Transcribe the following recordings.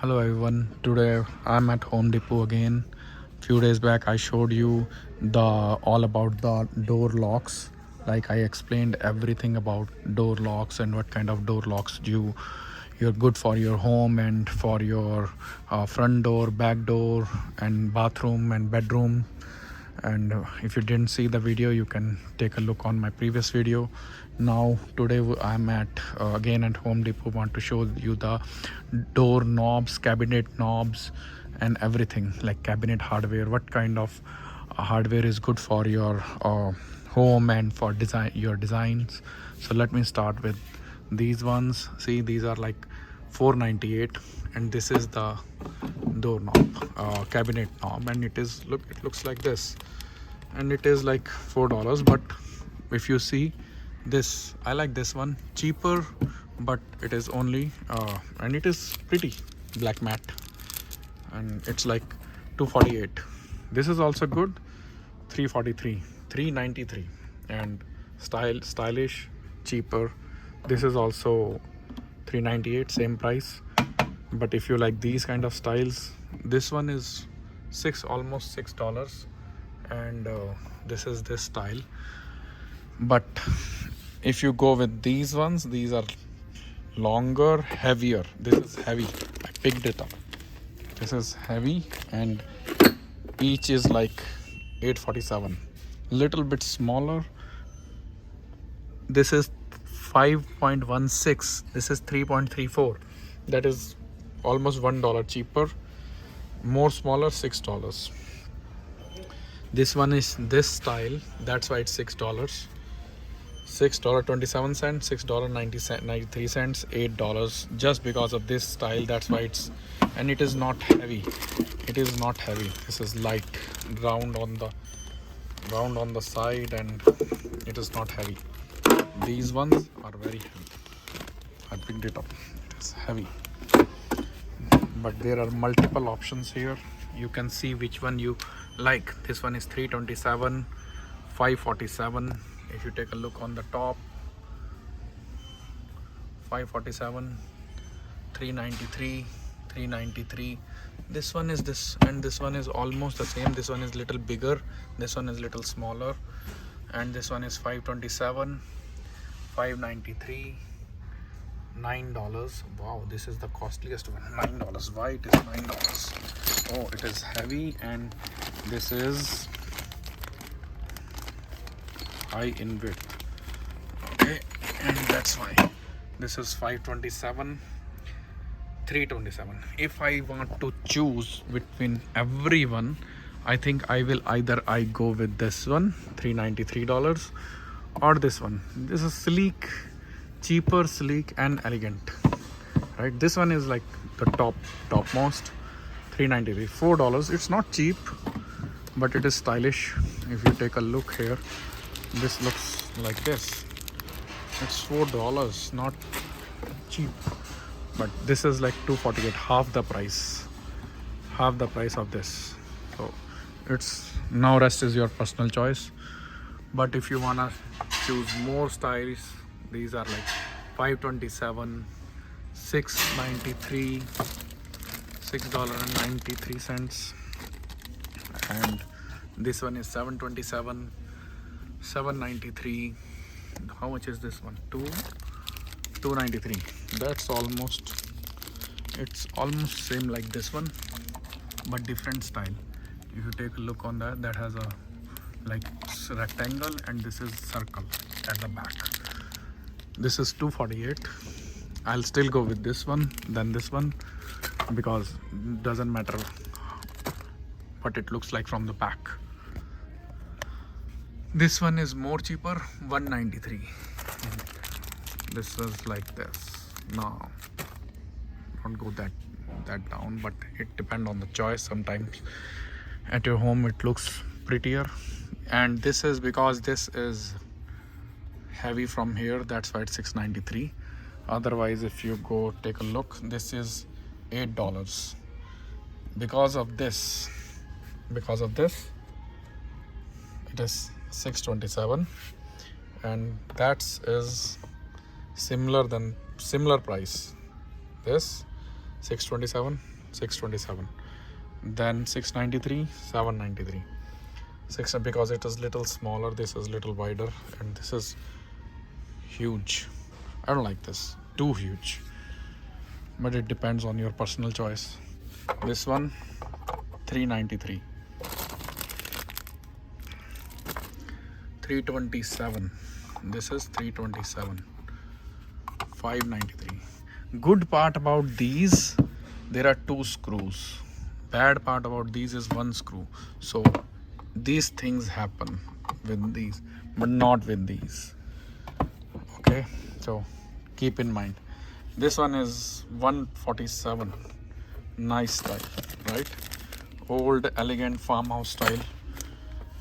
Hello everyone. Today I'm at Home Depot again. Few days back I showed you the all about the door locks. Like I explained everything about door locks and what kind of door locks you're good for your home and for your front door, back door, and bathroom and bedroom. And if you didn't see the video, you can take a look on my previous video. Now today I'm at again at Home Depot. Want to show you the door knobs, cabinet knobs, and everything like cabinet hardware. What kind of hardware is good for your home and for your designs. So let me start with these ones. See, these are like $4.98, and this is the door knob, cabinet knob, and it looks like this, and it is like $4. But if you see this, I like this one, cheaper, but it is only and it is pretty black matte, and it's like 248. This is also good, 343, 393, and stylish, cheaper. This is also 398, same price. But if you like these kind of styles, this one is almost $6, and this is this style. But if you go with these ones, these are longer, heavier. This is heavy. I picked it up. This is heavy, and each is like 847. Little bit smaller. This is 5.16. This is 3.34. That is almost $1 cheaper. More smaller, $6. This one is this style. That's why it's $6. $6.27, $6.93, $8 just because of this style. That's why it's, and it is not heavy. It is not heavy. This is light, round on the side, and it is not heavy. These ones are very heavy. I picked it up. It's heavy. But there are multiple options here. You can see which one you like. This one is 327, 547. If you take a look on the top, 547, 393, 393. This one is this, and this one is almost the same. This one is little bigger, this one is little smaller, and this one is 527, 593, $9. Wow, this is the costliest one. $9. Why it is $9? Oh, it is heavy, and this is high in width. Okay, and that's why this is 527, 327. If I want to choose between everyone, I think I go with this one, $393, or this one. This is sleek, cheaper, sleek, and elegant, right? This one is like the topmost, $393, $4. It's not cheap, but it is stylish. If you take a look here, this looks like this. It's $4, not cheap. But this is like $248, half the price of this. So it's now, rest is your personal choice. But if you wanna choose more styles, these are like 527, 693, $6.93, and this one is 727, 793. How much is this one? 293. That's almost, it's almost same like this one, but different style. If you take a look on that has a like rectangle, and this is circle at the back. This is 248. I'll still go with this one than this one, because it doesn't matter what it looks like from the back. This one is more cheaper, 193. This is like this. No, don't go that down, but it depends on the choice. Sometimes at your home it looks prettier, and this is because this is heavy from here, that's why it's 693. Otherwise, if you go take a look, this is $8. Because of this, it is 627, and that is similar price. This 627, 627. Then 693, 793. Six, because it is little smaller, this is little wider, and this is huge. I don't like this, too huge, but it depends on your personal choice. This one 393. 327. This is 327. 593. Good part about these, there are 2 screws. Bad part about these is 1 screw. So these things happen with these, but not with these. Okay, so keep in mind. This one is 147. Nice style, right? Old elegant farmhouse style.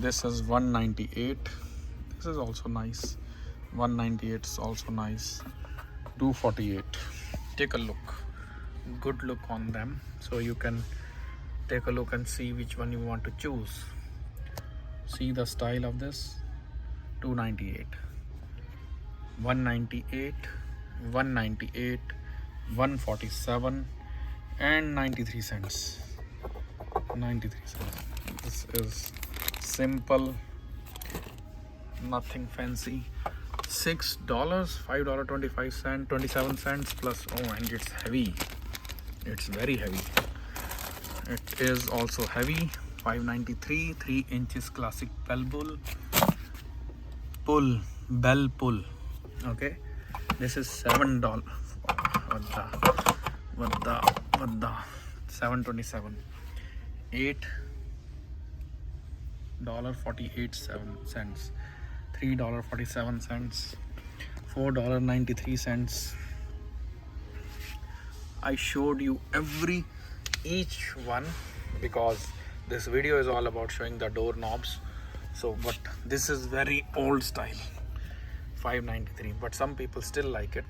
This is 198. This is also nice. 198 is also nice. 248. Take a look. Good look on them, so you can take a look and see which one you want to choose. See the style of this. 298, 198, 198, 147, and 93 cents. 93 cents. This is simple, nothing fancy. $6, $5.25, 27 cents plus. Oh, and it's heavy. It's very heavy. It is also heavy. 593, 3 inches classic bell pull. Okay, this is $7. What the 727. $8.48. $3.47. $4.93. I showed you each one because this video is all about showing the door knobs. So, but this is very old style. $5.93, but some people still like it.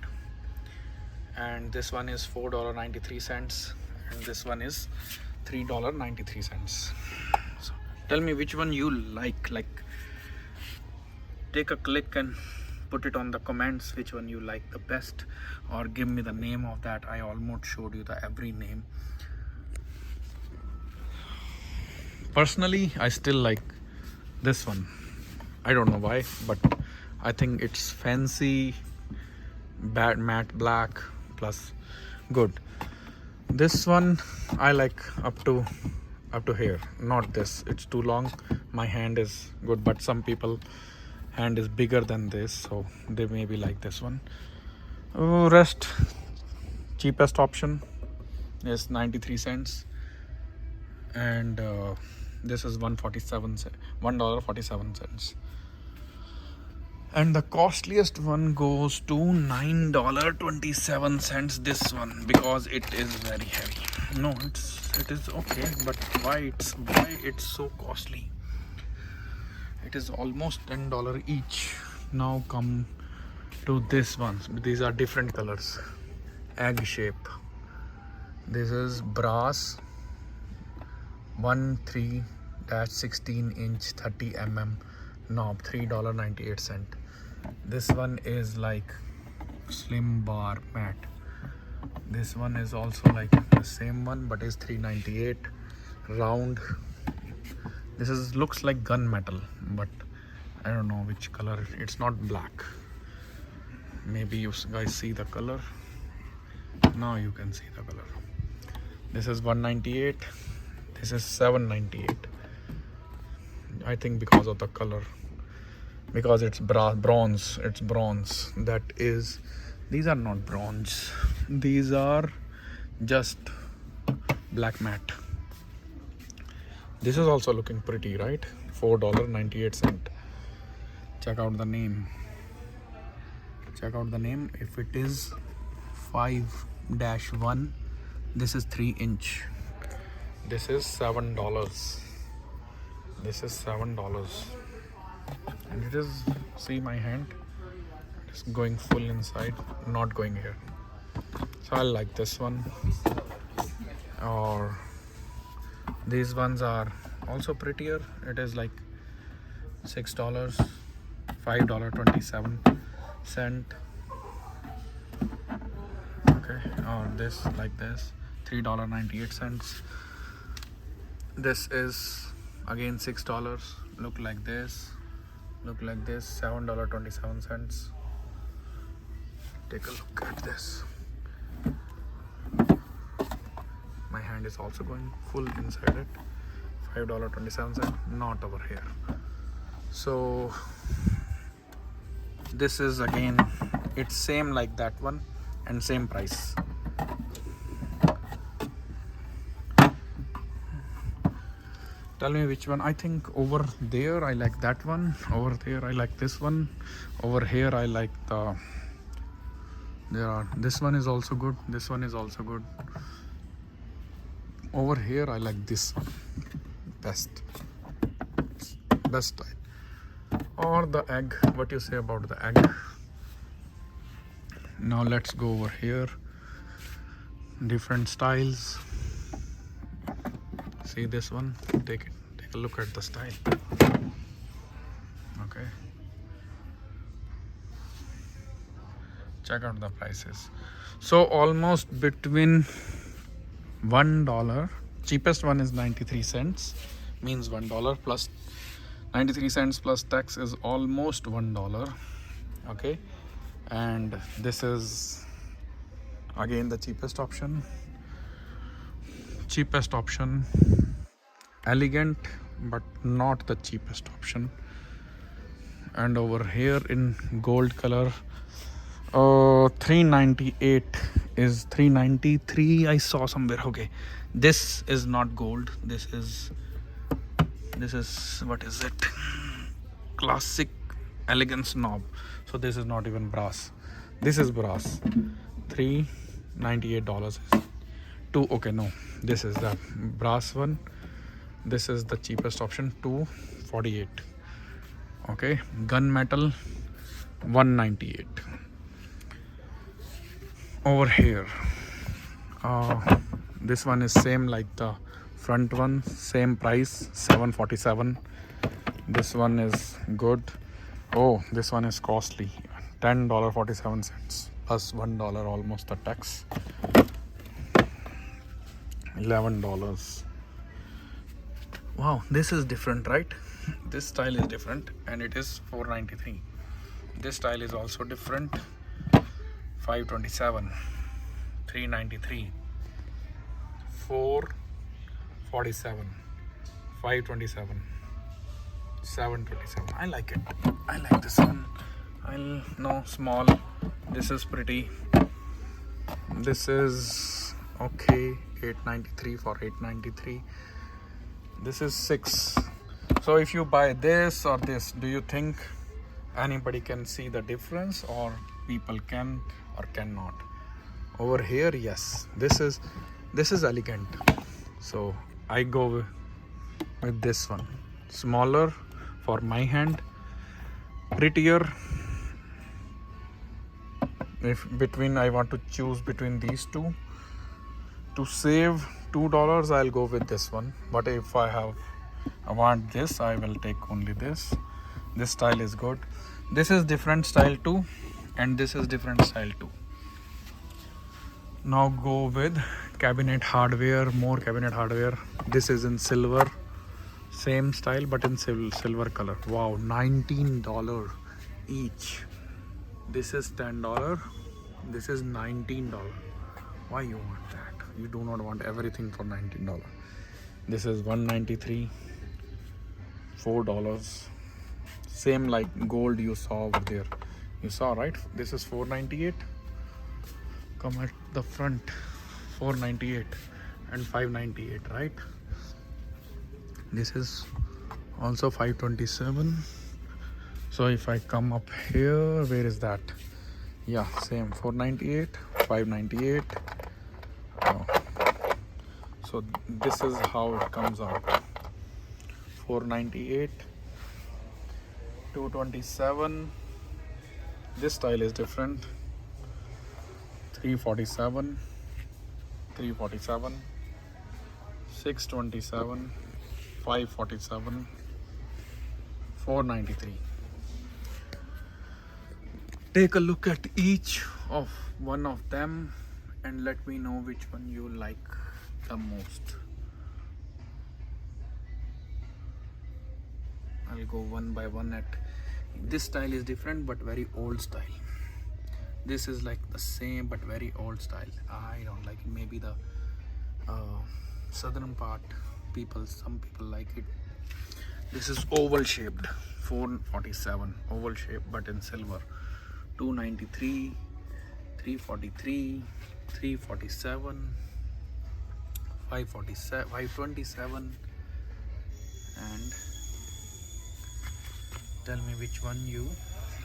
And this one is $4.93, and this one is $3.93. So tell me which one you like. Take a click and put it on the comments which one you like the best, or give me the name of that. I almost showed you the every name. Personally, I still like this one. I don't know why, but I think it's fancy, bad matte black plus good. This one I like up to here, not this. It's too long. My hand is good, but some people hand is bigger than this, so they maybe like this one. Rest cheapest option is 93 cents, and this is $1.47. And the costliest one goes to $9.27. This one, because it is very heavy. No, it is okay, but why it's so costly? It is almost $10 each. Now come to this ones. These are different colors. Egg shape. This is brass 13-16 inch 30 mm knob, $3.98. This one is like slim bar mat. This one is also like the same one, but is $3.98. Round. This looks like gunmetal, but I don't know which color. It's not black. Maybe you guys see the color. Now you can see the color. This is $198. This is $7.98. I think because of the color, because it's bronze. It's bronze. That is, these are not bronze. These are just black matte. This is also looking pretty, right? $4.98. Check out the name. If it is 5-1, this is 3 inch. This is $7. This is $7. And it is, see my hand, it's going full inside, not going here. So I like this one. Or these ones are also prettier. It is like $6, $5.27. Okay, or this, like this, $3.98. This is again $6. Look like this, $7.27. Take a look at this. My hand is also going full inside it. $5.27, not over here. So this is again, it's same like that one and same price. Tell me which one. I think over there I like that one, over there I like this one, over here I like this one is also good, this one is also good. Over here I like this one best style. Or the egg, what you say about the egg? Now let's go over here, different styles. See this one, take a look at the style. Okay, check out the prices. So almost between $1, cheapest one is 93 cents, means $1 plus 93 cents plus tax is almost $1. Okay, and this is again the cheapest option, elegant but not the cheapest option. And over here in gold color, $3.98 is $3.93 I saw somewhere. Okay, this is not gold, this is what is it, classic elegance knob. So this is not even brass, this is brass. $3.98 is two. Okay, no, this is the brass one, this is the cheapest option, $2.48. Okay, gunmetal $1.98. Over here, this one is same like the front one, same price, $7.47. This one is good. Oh, this one is costly, $10.47 plus $1 almost the tax, $11. Wow, this is different, right? This style is different and it is $4.93. This style is also different, $5.27, $3.93, $4.47, $5.27, $7.27. I like it. I like this one. I'll no small. This is pretty. This is okay. $8.93 for $8.93. This is $6. So if you buy this or this, do you think anybody can see the difference, or people can or cannot? Over here, yes, this is elegant, so I go with this one. Smaller for my hand, prettier. If between I want to choose between these two, to save $2, I'll go with this one. But if I want this, I will take only this. This style is good. This is different style too, and this is different style too. Now go with cabinet hardware, more cabinet hardware. This is in silver, same style but in silver color. Wow, $19 each. This is $10, this is $19. Why you want that? You do not want everything for $19. This is $1.93, $4. Same like gold you saw over there. You saw, right? This is $4.98. Come at the front, $4.98 and $5.98, right? This is also $5.27. So if I come up here, where is that? Yeah, same, $4.98, $5.98. Oh. So this is how it comes out. $4.98, $2.27. This style is different. $3.47, $3.47, $6.27, $5.47, $4.93. Take a look at each of one of them and let me know which one you like the most. I'll go one by one. At this style is different but very old style. This is like the same but very old style. I don't like it. Maybe the southern part some people like it. This is oval shaped, 447 oval shape but in silver. 293, 343, 347, 547, 527, and tell me which one you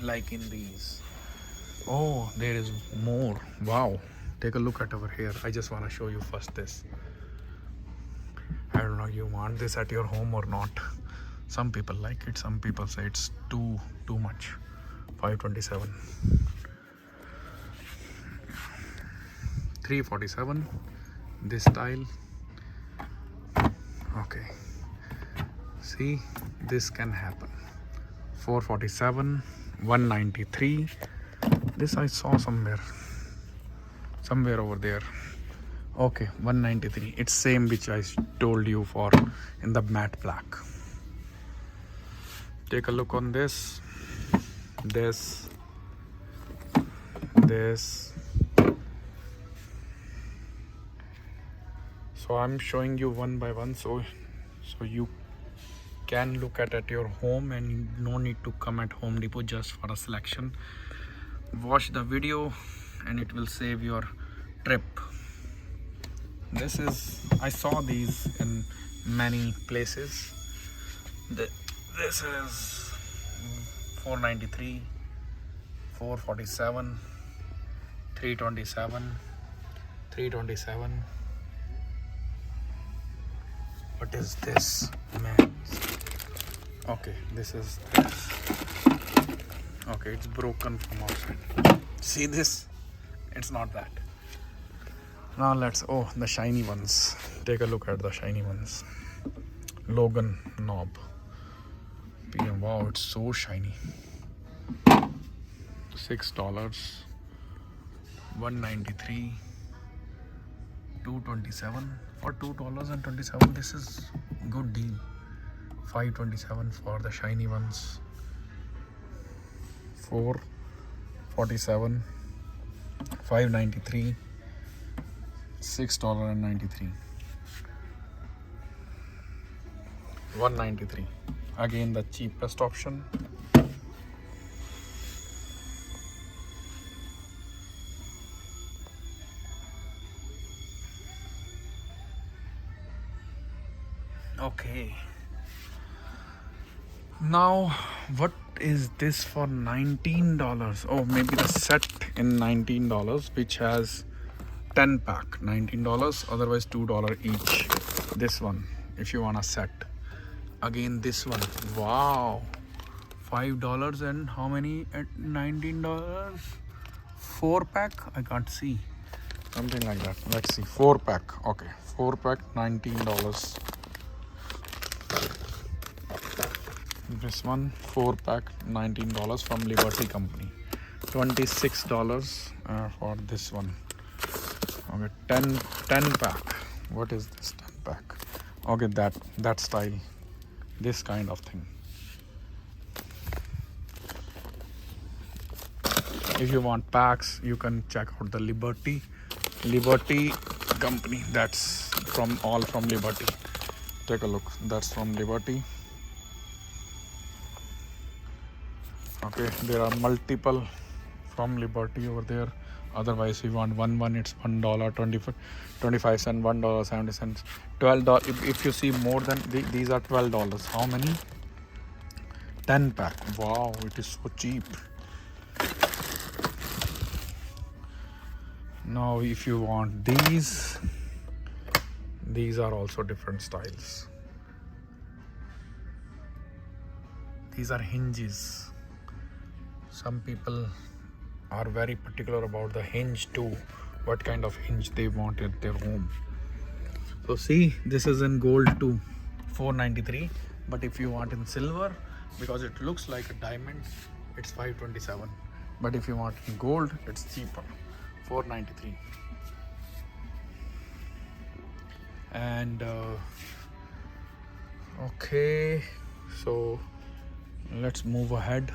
like in these. Oh, there is more. Wow, take a look at over here. I just want to show you first this. I don't know you want this at your home or not. Some people like it, some people say it's too much. 527, 347, this style. Okay, see, this can happen. 447, 193. This I saw somewhere over there. Okay, 193. It's same which I told you for in the matte black. Take a look on this. So I'm showing you one by one, so you can look at your home and no need to come at Home Depot just for a selection. Watch the video and it will save your trip. I saw these in many places. This is 493, 447, 327, 327. What is this, man? Okay, this is this. Okay, it's broken from outside. See this? It's not that. Now the shiny ones. Take a look at the shiny ones. Logan knob. Wow, it's so shiny. $6, 193, 227 for $2.27. This is good deal. 527 for the shiny ones. 447, 593, $6.93, 193. Again the cheapest option. Okay, now what is this for $19? Oh, maybe the set in $19, which has 10 pack. $19, otherwise $2 each. This one if you want a set. Again this one. Wow, $5 and how many at $19? 4 pack. I can't see, something like that. Let's see. 4 pack. Okay, 4 pack, $19. This one 4 pack, $19 from Liberty Company. $26 for this one. Okay, 10 pack. What is this 10 pack? Okay, that style, this kind of thing. If you want packs, you can check out the Liberty Company. That's from Liberty. Take a look. That's from Liberty. Okay, there are multiple from Liberty over there. Otherwise, if you want one, it's $1.25, $1.70, $12. If you see more than these are $12. How many? 10 pack. Wow, it is so cheap. Now, if you want these are also different styles. These are hinges. Some people are very particular about the hinge too, what kind of hinge they want at their home. So see, this is in gold too, $493, but if you want in silver, because it looks like a diamond, it's $527. But if you want in gold, it's cheaper, $493. And okay, so let's move ahead.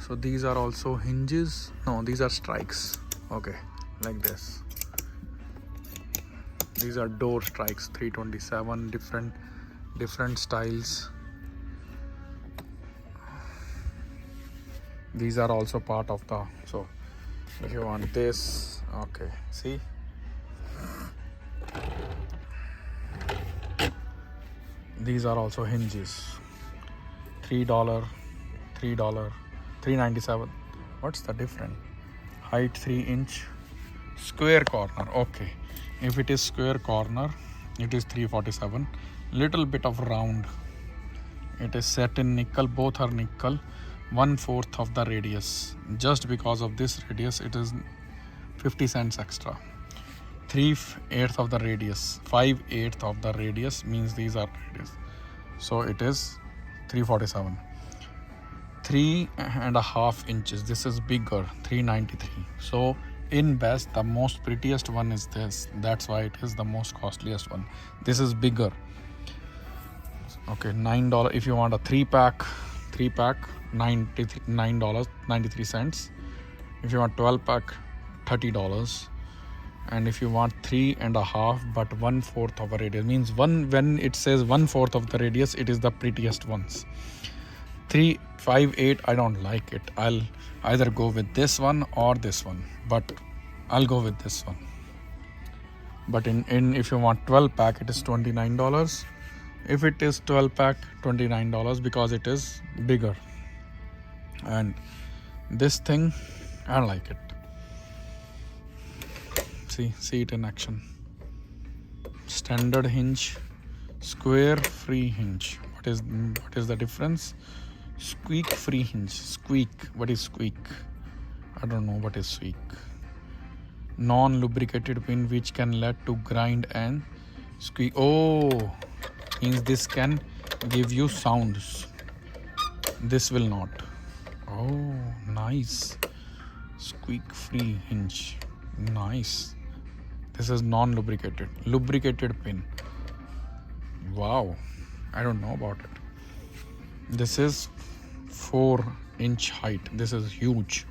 So these are also hinges. No, these are strikes. Okay, like this. These are door strikes, 327, different styles. These are also part of the, so if you want this, okay, see, these are also hinges. $3, $3.97. What's the difference? Height 3-inch, square corner. Okay, if it is square corner, it is $3.47. Little bit of round. It is set in nickel. Both are nickel. 1/4 of the radius. Just because of this radius, it is 50 cents extra. 3/8 of the radius. 5/8 of the radius means these are radius. So it is $3.47. 3.5 inches. This is bigger. $3.93. So in best, the most prettiest one is this. That's why it is the most costliest one. This is bigger. Okay, $9. If you want a three pack, $9.93. If you want 12 pack, $30. And if you want 3.5 but 1/4 of a radius, means when it says 1/4 of the radius, it is the prettiest ones. 3.58, I don't like it. I'll either go with this one or this one, but I'll go with this one. But in if you want 12 pack, it is $29. If it is 12 pack, $29 because it is bigger. And this thing, I don't like it. See it in action. Standard hinge, square free hinge. What is the difference? Squeak free hinge. Squeak. What is squeak? I don't know what is squeak. Non-lubricated pin which can lead to grind and squeak. Oh, means this can give you sounds. This will not. Oh, nice. Squeak free hinge. Nice. This is non-lubricated. Lubricated pin. Wow. I don't know about it. This is 4-inch height. This is huge.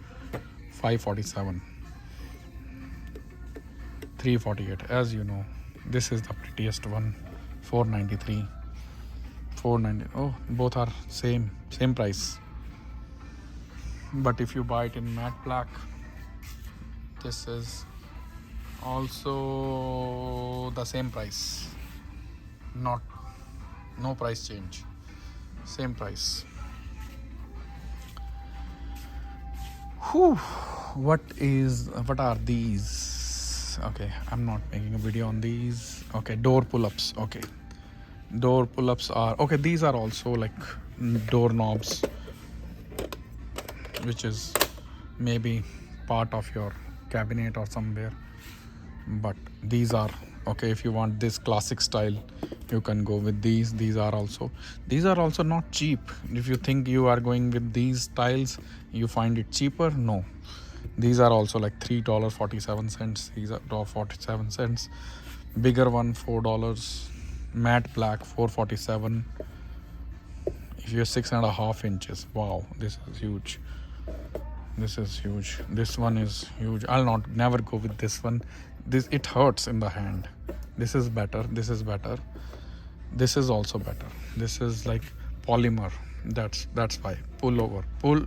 $5.47. $3.48. As you know, this is the prettiest one. $4.93. $4.90. Oh, both are same price. But if you buy it in matte black, this is also the same price. No price change. Same price. Whew. What are these? Okay, I'm not making a video on these. Okay, door pull-ups. Okay, door pull-ups are okay. These are also like door knobs, which is maybe part of your cabinet or somewhere. But these are okay. If you want this classic style, you can go with these. These are also not cheap. If you think you are going with these styles, you find it cheaper. No, these are also like $3.47. These are $47. Bigger one, $4. Matte black, $4.47. If you're 6.5 inches, wow, this is huge. This is huge. This one is huge. I'll never go with this one. It hurts in the hand. This is better. This is better. This is also better. This is like polymer. That's why. Door pull.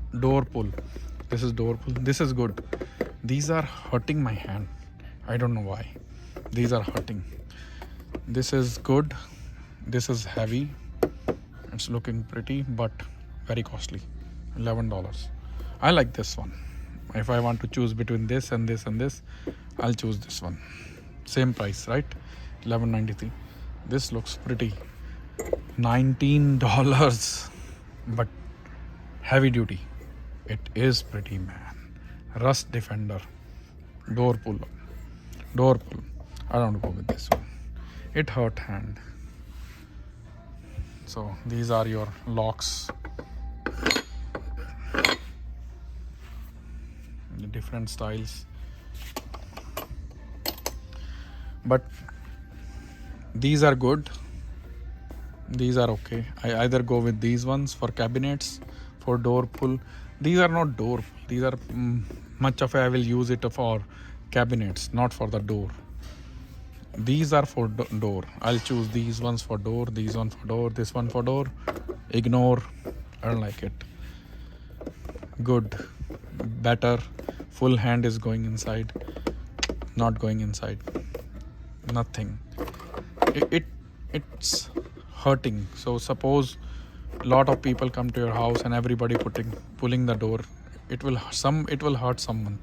This is door pull. This is good. These are hurting my hand. I don't know why. These are hurting. This is good. This is heavy. It's looking pretty, but very costly. $11. I like this one. If I want to choose between this and this and this, I'll choose this one. Same price, right? $11.93. This looks pretty. $19, but heavy duty. It is pretty, man. Rust defender. Door pull. I don't go with this one. It hurt hand. So these are your locks. The different styles. But These are good. These are okay. I either go with these ones for cabinets, for door pull. These are not door pull. These are much of I will use it for cabinets, not for the door. These are for door. I'll choose these ones for door, these one for door, this one for door. Ignore. I don't like it. Good. Better. Full hand is going inside. Not going inside. Nothing. It's hurting. So suppose lot of people come to your house and everybody pulling the door. It will hurt someone.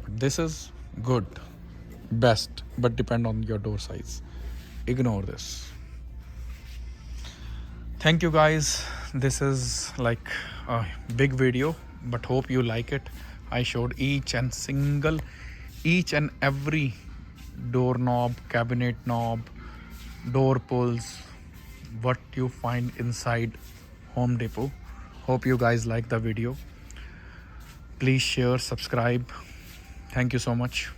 But this is good. Best, but depend on your door size. Ignore this. Thank you guys. This is like a big video, but hope you like it. I showed each and every doorknob, cabinet knob, door pulls, what you find inside Home Depot. Hope you guys like the video. Please share, subscribe. Thank you so much.